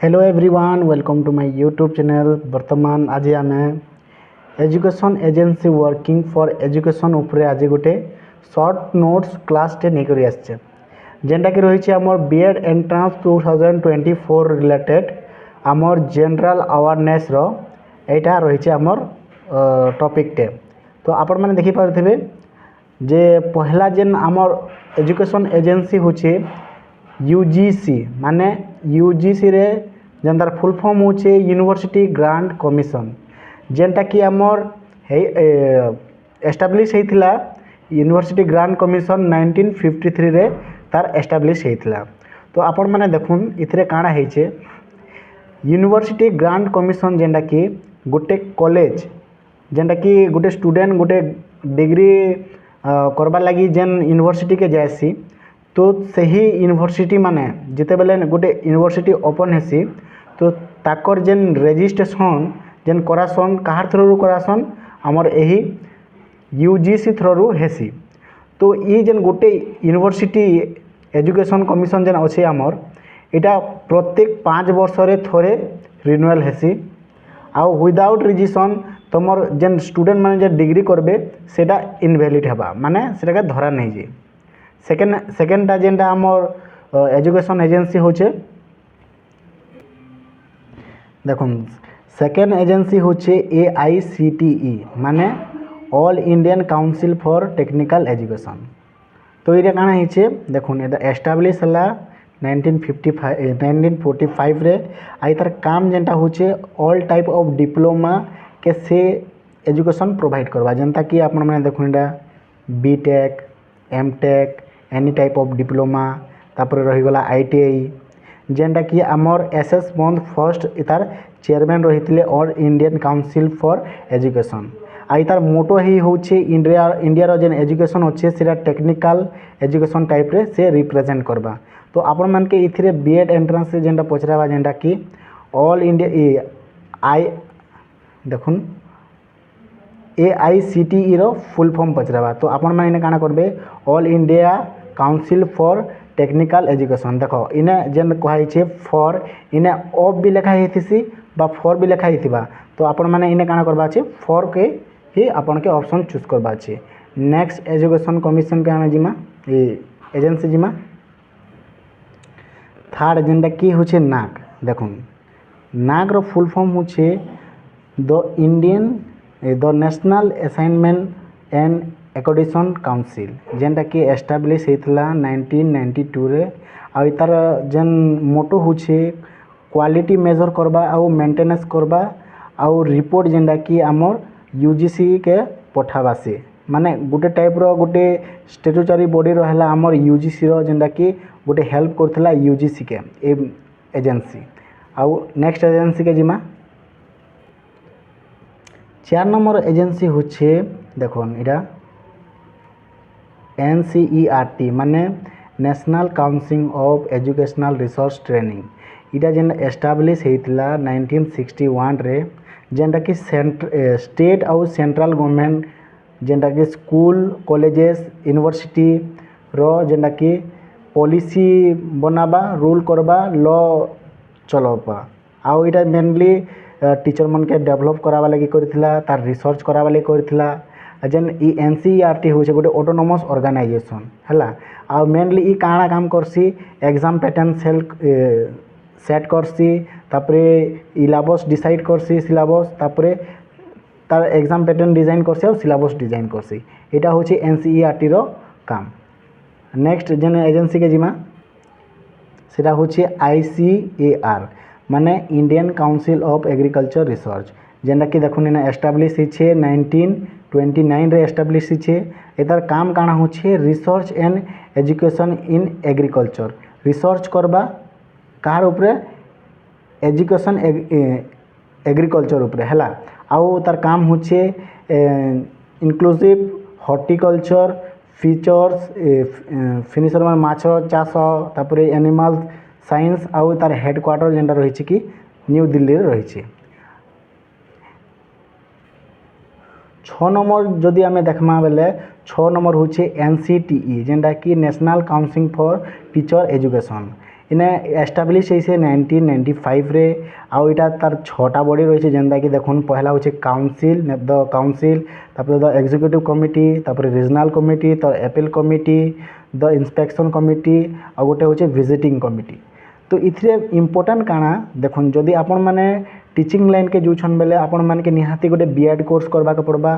Hello everyone welcome to my YouTube channel. बर्तमान आज आम education agency working for education उपरे आज गोटे शॉर्ट नोट्स क्लास टे नहीं करी आसचे जेनटा कि रही आमर बीएड एंट्रांस 2024 रिलेटेड आमर जनरल अवेयरनेस रो एटा रही आमर टॉपिक टे। तो आपण मैंने देखि पारथिबे जे पहला जेन आमर एजुकेशन एजेंसी होचे यूजीसी माने यूजीसी रे जेनतार फुल फॉर्म होचे यूनिवर्सिटी ग्रांट कमिशन जेनटा कि आमर एस्टाब्लिश होइथिला यूनिवर्सिटी ग्रांट कमिशन 1953 रे तार एस्टाब्लिश होइथिला। तो आपण माने देखुन इथरे काଣା हेचे यूनिवर्सिटी ग्रांट कमिशन जेनटा कि गोटे कॉलेज जेनटा कि गोटे स्टूडेंट गोटे डिग्री करबा लगी जेन यूनिवर्सिटी के जायसी तो सही यूनिवर्सिटी माने जिते बेले गोटे यूनिवर्सिटी ओपन हेसी तो ताकर जेन रजिस्ट्रेशन जेन करासन कहार थ्रू करासन आमर एही यूजीसी थ्रू हेसी। तो ये जेन गोटे यूनिवर्सिटी एजुकेशन कमिशन जेन अच्छे आमर इटा प्रत्येक 5 वर्ष रे थोरे रिन्यूअल हेसी आउ विदाउट रिजिशन तुमर जेन स्टूडेंट माने जे डिग्री करबे सेटा इनवैलिड हेबा माने सेटा धरा नहीं जे। सेकेंडटा जेनटा आमर एजुकेशन एजेंसी होचे देखुन सेकेंड एजेंसी होचे AICTE माने all Indian council for technical education. तो ये काଣା होचे देखुन एटा एस्टाब्लिश हला 1945 रे आई तार काम जेनटा होचे ऑल टाइप ऑफ डिप्लोमा के से एजुकेशन प्रोवाइड करवा जेनता कि आपण माने देखुन एटा B Tech M Tech any type of diploma तापर रही गला ITI जेनटा कि आमर SS बंद फर्स्ट इतार चेयरमैन रही all Indian council for education आई तार मोटो ही होचे इंडिया जेन एजुकेशन अच्छे से टेक्निकल एजुकेशन टाइप रे से रिप्रेजेंट करबा। तो आपण मान के इथिरे बीएड एंट्रेंस से जेनटा पचराबा जेनटा कि ऑल इंडिया आई देखुन AICTE रो फुल फॉर्म पचराबा। तो आपण माने काना करबे all India council for technical education देखो इने जेन कहै छे फॉर इने ऑफ भी लिखा हेतिसी बा फॉर भी लिखा हेतिबा। तो आपण माने इने काना करबा छे फॉर के ही आपण के ऑप्शन चूज करबा छे। नेक्स्ट एजुकेशन कमिशन के हमें जिमा एजेंसी जिमा थर्ड जेनटा कि होचे नाक देखुन नाक रो फुल फॉर्म होचे the national assignment and accreditation council जेनटा कि एस्टाब्लिश होइथिला 1992 रे आ तार जेन मोटो होचे क्वालिटी मेजर करबा आउ मेंटेनेंस करबा आउ रिपोर्ट जेनटा कि आमर यूजीसी के पठाबा से माने गोटे टाइप रो गोटे स्टैट्यूटरी बॉडी रहला आमर यूजीसी रो जेनटा कि गोटे हेल्प करथिला यूजीसी के एजेंसी। आउ नेक्स्ट एजेंसी के जिमा 4 नंबर एजेंसी होचे देखुन इटा NCERT माने national council of educational research training इटा जेन एस्टाब्लिश होइथिला 1961 रे जेनटा कि स्टेट आउ सेंट्रल गवर्नमेंट जेनटा कि स्कूल कॉलेजेस यूनिवर्सिटी रो जेनटा कि पॉलिसी बनाबा रूल करबा लॉ चलबा आउ इटा मेनली टीचर मन के डेवलप कराबा लगी करथिला तार रिसर्च कराबा लगी करथिला जेन NCERT होचे गोटे ऑटोनोमस ऑर्गेनाइजेशन हैला आ मेनली ई काଣା काम करसी एग्जाम पैटर्न सेट करसी तापरे सिलेबस डिसाइड करसी सिलेबस तापरे तार एग्जाम पैटर्न डिजाइन करसी और सिलेबस डिजाइन करसी एटा होचे NCERT रो काम। नेक्स्ट जेन एजेंसी के जिमा सेटा होचे ICAR माने Indian council of agriculture research जेनटा कि देखुन इना एस्टाब्लिश हिचे 1929 रे एस्टाब्लिश हिचे एतार काम काଣା होचे research and education in agriculture research करबा कार उपरे एजुकेशन एग्रीकल्चर उपरे हैला आउ तार काम होचे इंक्लूसिव हॉर्टिकल्चर फीचर्स फिनिशर में माछ चाष तापरे एनिमल साइंस आउ तार हेडक्वार्टर जेनटा रही कि न्यू दिल्ली रे रही। 6 नंबर जदि आमे देखमा बेले 6 नंबर होचे NCTE जेनटा कि national council for teacher education इने एस्टाब्लीश होइसे 1995 रे। आउ इटा तार 6टा बॉडी रही है जेनता कि देखुन पहला होचे काउंसिल द काउंसिल, तापर द एग्जीक्यूटिव कमिटी, तापर रीजनल कमिटी, तो appeal committee, the inspection committee, आ गोटे होचे विजिटिंग कमिटी। तो इथिरे इम्पोर्टेंट काना देखुन जदि आपण माने टीचिंग लाइन के जोछन बेले आपण मान के निहाती गोटे बीएड कोर्स करबा के पड़बा।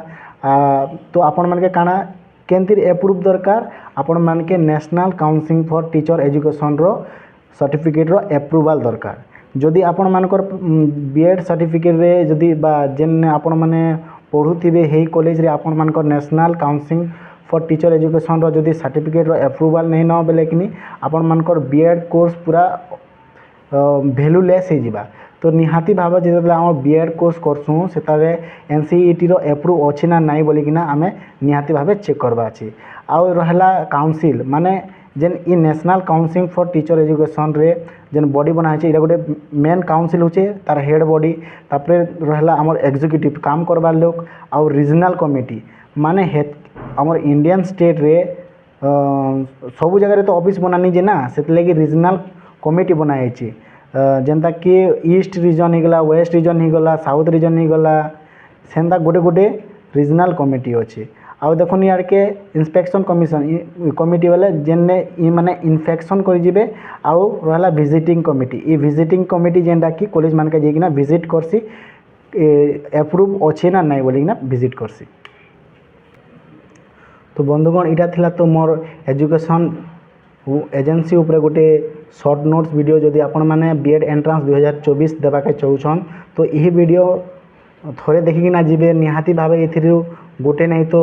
तो आपण मान के काना केंतिर एप्रूव दरकार, आपण मान के national council for teacher education रो सर्टिफिकेट रो एप्रूवल दरकार। जदि आपण मानकर बीएड सर्टिफिकेट रे जदि बा जेन आपण माने पढ़ुथिबे हेई कॉलेज रे आपण मानकर national council for teacher education रो जदि सर्टिफिकेट रो एप्रूवल नहीं न बेले कि आपण मानकर बीएड कोर्स पूरा भैल्यूलेस हो जावा। तो निहाती भाव जो आम बीएड कोर्स करसूँ से एनसीईटी रो एप्रूव अच्छी ना नाई बोलिकिना आमे निहाती भाव चेक करवा अच्छी। आउ रहला काउंसिल माने जेन इ national council for teacher education रे जेन बॉडी बना है गोटे मेन काउंसिल होचे तार हेड बॉडी। तापरे रहला आमर एग्जीक्यूटिव काम करवा लोग। आउ रीजनल कमिटी माने आमर इंडियन स्टेट रे सबू जगह तो ऑफिस बनानी जे ना से लगी रीजनल कमिटी बनाई जेनता कि ईस्ट रीजन होगला, वेस्ट रीजन होगला, साउथ रीजन होगला, सेंता गोटे गोटे रीजनल कमिटी अच्छे। आउ देखुन यार के इंस्पेक्शन कमिशन कमिटी वाले जेने माने इन्फेक्शन करें। आउ रहा विजिटिंग कमिटी, ये विजिटिंग कमिटी जेनटा कि कॉलेज मान के जाइना विजिट करसी एप्रूव अच्छे ना नहीं बोलिकिना विजिट करसी। तो बंधुगण इटा थिला तो मोर एजुकेशन एजेंसी उपरे गोटे शॉर्ट नोट्स वीडियो। जदि आपण माने बीएड एंट्रांस 2024 देवाके चाहूछन तो यही वीडियो थोड़े देखिकिना जीवे निहाती भाव एथिरु गोटे नहीं तो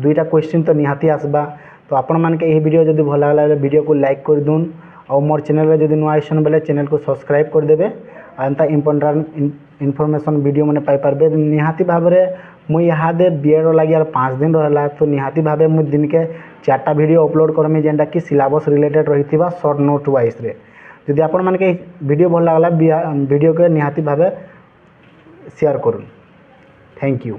दुईटा क्वेश्चन तो निहाती आसबा। तो आपण मान के यही वीडियो जदि भल लागला वीडियो को लाइक कर दून और मोर चैनल रे जदि नुआ आइसन बेले चैनल को सब्सक्राइब कर देबे। एंता इंपोर्टेंट इनफॉरमेशन वीडियो मैंने पाई पारबे। निहाती भाव मुई इहादे बीएड लगी यार 5 दिन रहा तो निहाती भाव मुझे दिन के 4टा वीडियो अपलोड करमी जेनटा कि सिलेबस रिलेटेड रही शॉर्ट नोट वाइज रे। जदि आपण मान के वीडियो भल लागला वीडियो के निहाती भाव शेयर करूँ। Thank you.